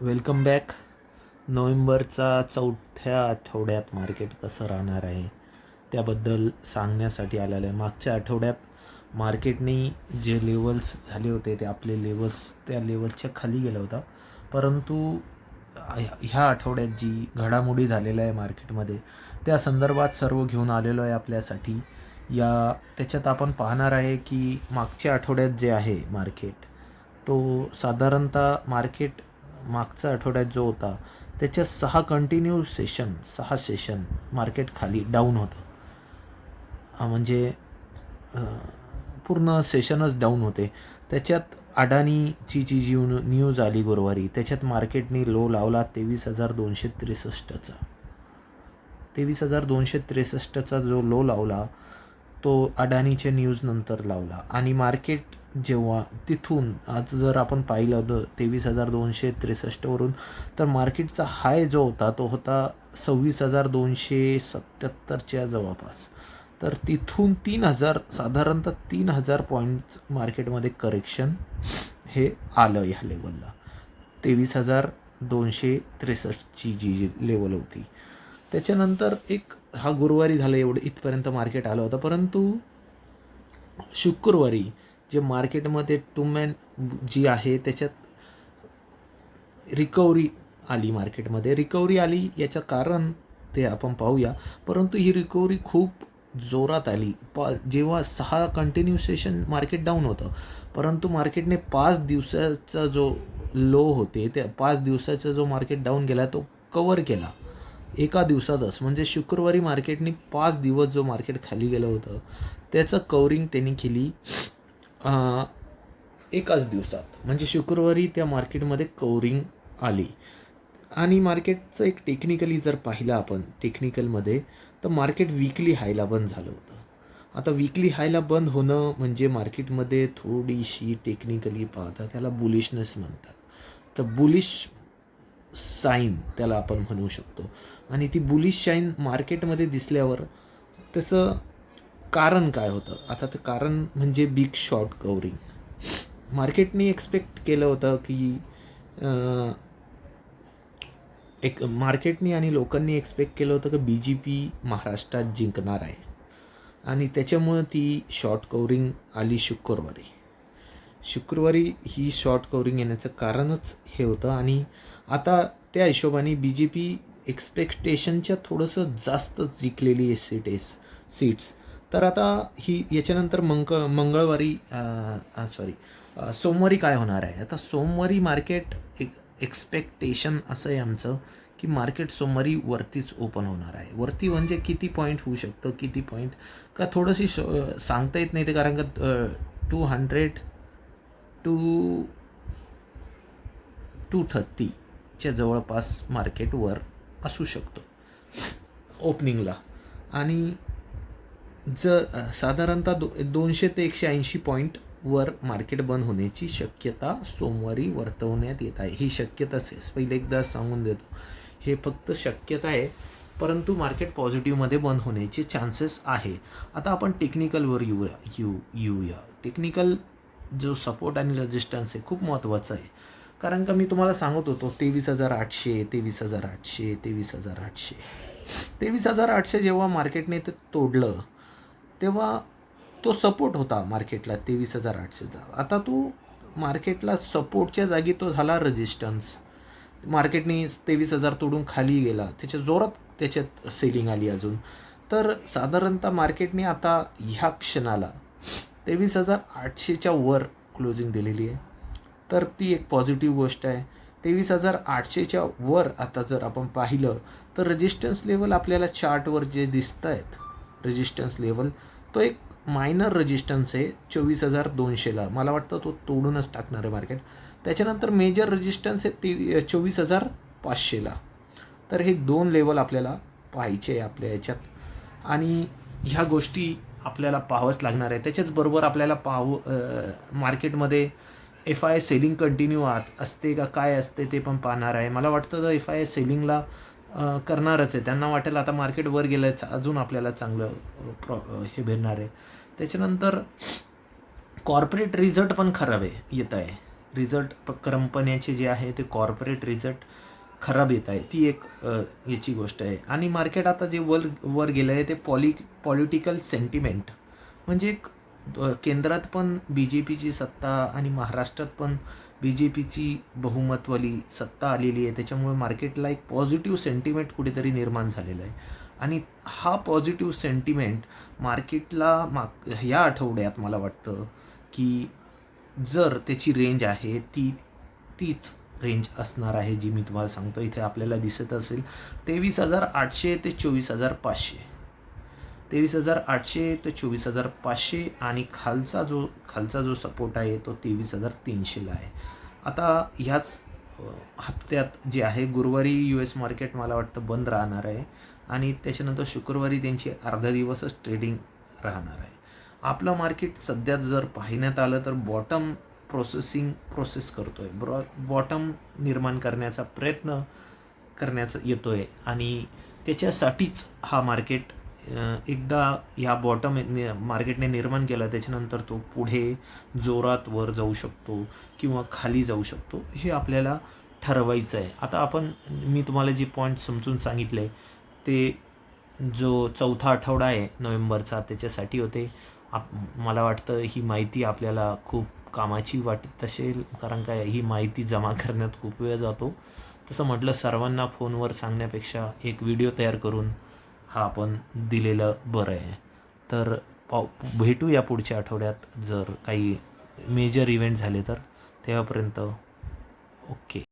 Welcome back. नोव्हेंबरचा चौथ्या आठवड्यात market कसं राहणार आहे त्याबद्दल सांगण्यासाठी आलेलं आहे. मागच्या आठवड्यात मार्केटने जे लेवल्स झाले होते ते आपले लेवल्स त्या लेवलच्या खाली गेला होता, परंतु ह्या आठवड्यात जी घडामोडी झालेल्या आहे मार्केटमध्ये त्या संदर्भात सर्व घेऊन आलेलो आहे आपल्यासाठी. त्याच्यात आपण पाहणार आहे की मागच्या आठवड्यात जे आहे मार्केट, तो साधारणतः मार्केट मागच्या आठवड्यात जो होता त्याच्या 6 सेशन मार्केट खाली डाऊन होतं. म्हणजे पूर्ण सेशनच डाऊन होते. त्याच्यात अडानीची जी न्यूज आली गुरुवारी, त्याच्यात मार्केटने लो लावला 23,263चा. 23,263चा जो लो लावला तो अडानीच्या न्यूजनंतर लावला. आणि मार्केट जेव्हा तिथून आज जर आपण पाहिलं 23,263वरून, तर मार्केटचा हाय जो होता तो होता 26,277च्या जवळपास. तर तिथून साधारणतः 3,000 पॉईंट्स मार्केटमध्ये करेक्शन हे आलं ह्या लेवलला. 23,263ची जी लेवल होती, त्याच्यानंतर हा गुरुवारी झाला, एवढं इथपर्यंत मार्केट आलं होतं. परंतु शुक्रवारी जे मार्केटमध्ये टूमॅन जी आहे त्याच्यात रिकव्हरी आली. मार्केटमध्ये रिकव्हरी आली, याचं कारण ते आपण पाहूया. परंतु ही रिकव्हरी खूप जोरात आली. जेव्हा 6 कंटिन्यू सेशन मार्केट डाऊन होतं, परंतु मार्केटने 5 दिवसाचा जो लो होते त्या 5 दिवसाचा जो मार्केट डाऊन गेला तो कवर केला एका दिवसातच. म्हणजे शुक्रवारी मार्केटने 5 दिवस जो मार्केट खाली गेलं होतं त्याचं कवरिंग त्यांनी केली एकाच दिवसात. म्हणजे शुक्रवारी त्या मार्केटमध्ये कवरिंग आली. आणि मार्केटचं एक टेक्निकली जर पाहिलं आपण टेक्निकलमध्ये, तर मार्केट वीकली हायला बंद झालं होतं. आता वीकली हायला बंद होणं म्हणजे मार्केटमध्ये थोडीशी टेक्निकली पाहता त्याला बुलिशनेस म्हणतात. तर बुलिश साईन त्याला आपण म्हणू शकतो. आणि ती बुलिश साईन मार्केटमध्ये दिसल्यावर त्याचं कारण काय होतं? आता ते कारण म्हणजे बिग शॉर्ट कवरिंग. मार्केटने एक्सपेक्ट केलं होतं की मार्केटनी आणि लोकांनी एक्सपेक्ट केलं होतं की BJP महाराष्ट्रात जिंकणार आहे, आणि त्याच्यामुळं ती शॉर्ट कवरिंग आली शुक्रवारी ही शॉर्ट कवरिंग येण्याचं कारणच हे होतं. आणि आता त्या हिशोबाने BJP एक्सपेक्टेशनच्या थोडंसं जास्त जिंकलेली आहे सीट्स. तर आता याच्यानंतर सोमवारी काय होणार आहे? आता सोमवारी मार्केट एक्सपेक्टेशन असं आहे आमचं की मार्केट सोमवारी वरतीच ओपन होणार आहे. वरती म्हणजे किती पॉईंट होऊ शकतं, किती पॉईंट का थोडंशी सांगता येत नाही ते, कारण का 200 to 230च्या जवळपास मार्केट वर असू शकतो ओपनिंगला. आणि साधारणतः 200 ते 180 पॉईंट वर मार्केट बंद होण्याची शक्यता सोमवारी वर्तवण्यात येत आहे. ही शक्यताच आहे, पहिले एकदा सांगून देतो, हे फक्त शक्यता आहे, परंतु मार्केट पॉझिटिव्हमध्ये बंद होण्याचे चान्सेस आहे. आता आपण टेक्निकलवर येऊया. टेक्निकल जो सपोर्ट आणि रेजिस्टन्स आहे खूप महत्त्वाचं आहे. कारण का मी तुम्हाला सांगत होतो 23,800 जेव्हा मार्केटने ते तोडलं तेव्हा तो सपोर्ट होता मार्केटला 23,800चा. आता तो मार्केटला सपोर्टच्या जागी तो झाला रेजिस्टन्स. मार्केटने 23,000 तोडून खाली गेला, त्याच्या जोरात त्याच्यात सेलिंग आली अजून. तर साधारणतः मार्केटने आता ह्या क्षणाला 23,800च्या वर क्लोजिंग दिलेली आहे. तर ती एक पॉझिटिव्ह गोष्ट आहे. 23,800च्या वर आता जर आपण पाहिलं तर रेजिस्टन्स लेवल आपल्याला चार्टवर जे दिसत आहेत, रेजिस्टन्स लेवल तो एक मायनर रेजिस्टन्स आहे 24,200ला. मला वाटतं तो तोडूनच टाकणार आहे मार्केट. त्याच्यानंतर मेजर रेजिस्टन्स आहे 24,500ला. तर हे 2 लेवल आपल्याला पाहायचे आहे आपल्या याच्यात, आणि ह्या गोष्टी आपल्याला पाहावंच लागणार आहे. त्याच्याचबरोबर आपल्याला मार्केटमध्ये FI सेलिंग कंटिन्यू असते का काय असते ते पण पाहणार आहे. मला वाटतं तर FI सेलिंगला करणारच आहे. त्यांना वाटेल आता मार्केट वर गेलं अजून आपल्याला चांगलं हे भेटणार आहे. त्याच्यानंतर कॉर्पोरेट रिझल्ट पण खराब येत आहे. रिझल्ट कंपन्याचे जे आहे ते कॉर्पोरेट रिझल्ट खराब येत आहे, ती एक याची गोष्ट आहे. आणि मार्केट आता जे वर गेलं आहे ते पॉलिटिकल सेंटिमेंट, म्हणजे एक केंद्रात पण बी जे पीची सत्ता आणि महाराष्ट्रात पण बी जे पीची बहुमतवाली सत्ता आलेली आहे. त्याच्यामुळे मार्केटला एक पॉझिटिव्ह सेंटिमेंट कुठेतरी निर्माण झालेला आहे. आणि हा पॉझिटिव्ह सेंटिमेंट मार्केटला ह्या आठवड्यात मला वाटतं की जर त्याची रेंज आहे तीच रेंज असणार आहे जी मी तुम्हाला सांगतो. इथे आपल्याला दिसत असेल 23,800 ते 24,500, 23,800 ते 24,500 आणि खालचा जो सपोर्ट आहे तो 23,300ला आहे. आता ह्याच हप्त्यात जे आहे गुरुवारी US मार्केट मला वाटतं बंद राहणार आहे आणि त्याच्यानंतर शुक्रवारी त्यांची अर्धा दिवसच ट्रेडिंग राहणार आहे. आपलं मार्केट सध्या जर पाहण्यात आलं तर बॉटम प्रोसेस करतो आहे, बॉटम निर्माण करण्याचा प्रयत्न करण्याचं येतो आहे. आणि त्याच्यासाठीच हा मार्केट एकदा ह्या मार्केटने निर्माण केला त्याच्यानंतर तो पुढे जोरात वर जाऊ शकतो किंवा खाली जाऊ शकतो, हे आपल्याला ठरवायचं आहे. आता मी तुम्हाला जे पॉईंट समजून सांगितले ते जो चौथा आठवडा आहे नोव्हेंबरचा त्याच्यासाठी होते. मला वाटतं ही माहिती आपल्याला खूप कामाची वाटत असेल, कारण काय ही माहिती जमा करण्यात खूप वेळ जातो. तसं म्हटलं सर्वांना फोनवर सांगण्यापेक्षा एक व्हिडिओ तयार करून हा आपण दिलेलं बरं आहे. तर भेटूया पुढच्या आठवड्यात जर काही मेजर इव्हेंट झाले तर. तेव्हापर्यंत ओके.